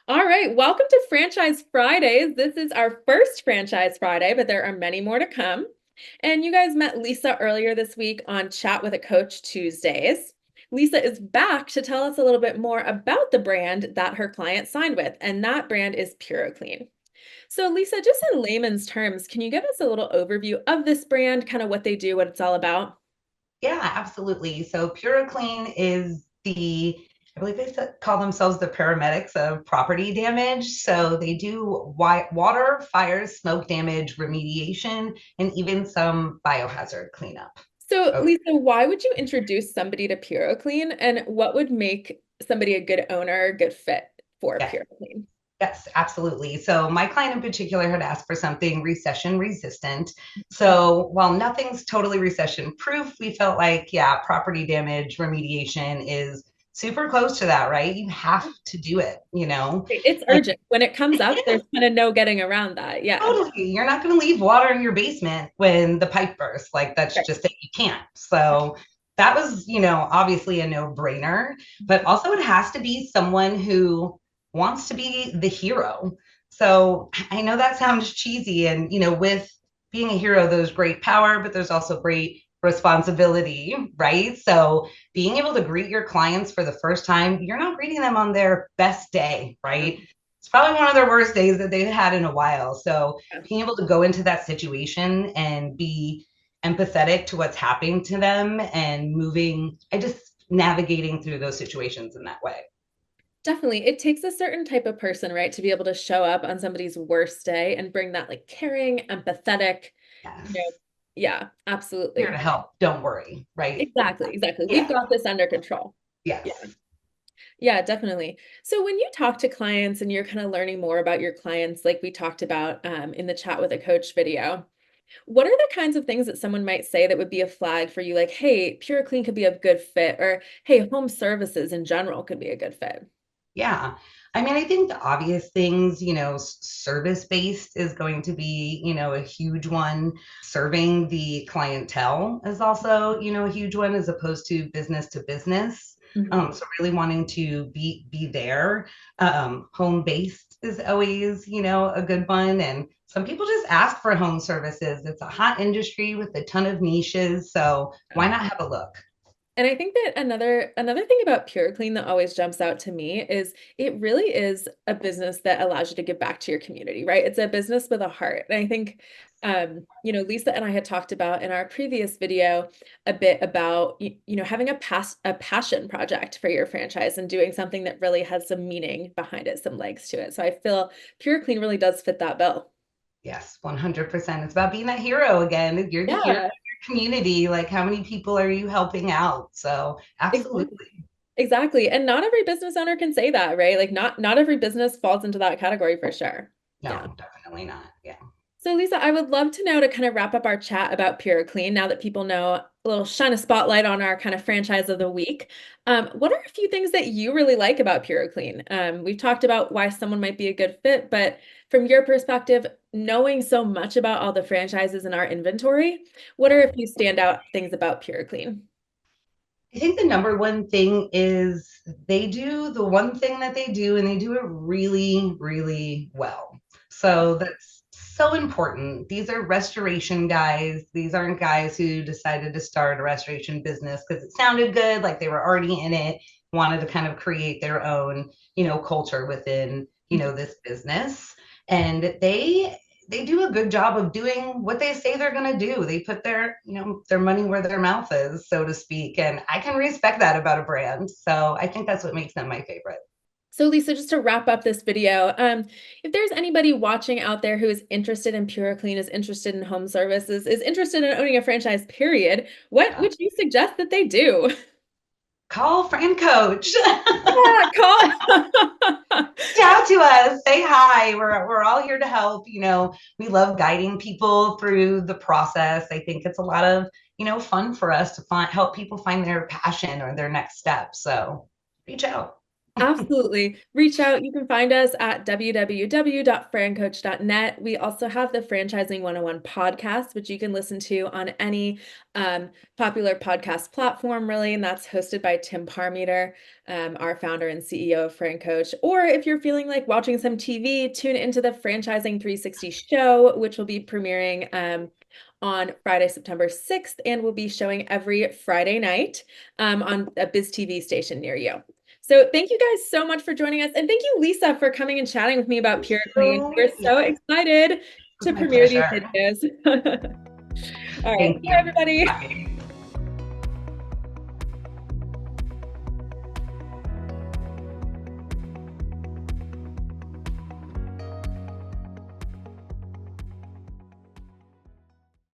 All right, welcome to Franchise Fridays. This is our first Franchise Friday, but there are many more to come. And you guys met Lisa earlier this week on Chat with a Coach Tuesdays. Lisa is back to tell us a little bit more about the brand that her client signed with, and that brand is PuroClean. So, Lisa, just in layman's terms, can you give us a little overview of this brand, kind of what they do, what it's all about? Yeah, absolutely. So PuroClean is I believe call themselves the paramedics of property damage. So they do water, fire, smoke damage remediation, and even some biohazard cleanup. So, Oh, Lisa, why would you introduce somebody to PuroClean, and what would make somebody a good owner, a good fit for yeah. PuroClean? Yes, absolutely. So my client in particular had asked for something recession resistant. So while nothing's totally recession proof, we felt like, yeah, property damage remediation is super close to that, right? You have to do it, It's And urgent. When it comes up, there's kind of no getting around that. Yeah. totally, you're not going to leave water in your basement when the pipe bursts. Like that's Right. just it. You can't. So that was, obviously a no-brainer, but also it has to be someone who wants to be the hero. So I know that sounds cheesy, and with being a hero, there's great power, but there's also great responsibility, right? So being able to greet your clients for the first time, you're not greeting them on their best day, right? It's probably one of their worst days that they've had in a while. So Yeah. being able to go into that situation and be empathetic to what's happening to them and I just navigating through those situations in that way. Definitely. It takes a certain type of person, right, to be able to show up on somebody's worst day and bring that like caring, empathetic, you know, Yes. yeah, Here to absolutely. help. Don't worry. Right. Exactly, exactly. We've Yeah. got this under control. Yeah. Yes. Yeah, definitely. So when you talk to clients and you're kind of learning more about your clients, like we talked about in the chat with a coach video, what are the kinds of things that someone might say that would be a flag for you? Like, hey, PureClean could be a good fit, or hey, home services in general could be a good fit. Yeah. I mean, I think the obvious things, service based is going to be, a huge one. Serving the clientele is also, a huge one as opposed to business. Mhm. So really wanting to be there. Home based is always, a good one. And some people just ask for home services. It's a hot industry with a ton of niches. So why not have a look? And I think that another thing about PureClean that always jumps out to me is it really is a business that allows you to give back to your community, right? It's a business with a heart. And I think Lisa and I had talked about in our previous video a bit about having a passion project for your franchise and doing something that really has some meaning behind it, some legs to it. So I feel PureClean really does fit that bill. Yes, 100%. It's about being that hero again. You're the hero of Yeah, your community. Like, how many people are you helping out? So, exactly. absolutely. Exactly. And not every business owner can say that, right? Like not every business falls into that category for sure. Yeah. No, definitely not. Yeah. So Lisa, I would love to know to kind of wrap up our chat about PureClean now that people know a little shine a spotlight on our kind of franchise of the week. What are a few things that you really like about PureClean? We've talked about why someone might be a good fit, but from your perspective, knowing so much about all the franchises in our inventory, what are a few standout things about PureClean? I think the number one thing is they do the one thing that they do, and they do it really, really well. So that's so important. These are restoration guys. These aren't guys who decided to start a restoration business because it sounded good, like they were already in it, wanted to kind of create their own, culture within, this business. And they do a good job of doing what they say they're going to do. They put their money where their mouth is, so to speak. And I can respect that about a brand. So I think that's what makes them my favorite. So Lisa, just to wrap up this video, if there's anybody watching out there who is interested in PureClean, is interested in home services, is interested in owning a franchise, period, what Yeah. would you suggest that they do? Call FranCoach. Yeah, call. Reach out to us. Say hi. We're all here to help. We love guiding people through the process. I think it's a lot of, fun for us to help people find their passion or their next step. So reach out. Absolutely. Reach out. You can find us at www.francoach.net. We also have the Franchising 101 podcast, which you can listen to on any popular podcast platform, really. And that's hosted by Tim Parmeter, our founder and CEO of FranCoach. Or if you're feeling like watching some TV, tune into the Franchising 360 show, which will be premiering on Friday, September 6th, and will be showing every Friday night on a Biz TV station near you. So thank you guys so much for joining us. And thank you, Lisa, for coming and chatting with me about PureClean. We're so Yes, excited it was to my premiere these pleasure. videos. All right, Thank bye, you. everybody. Bye.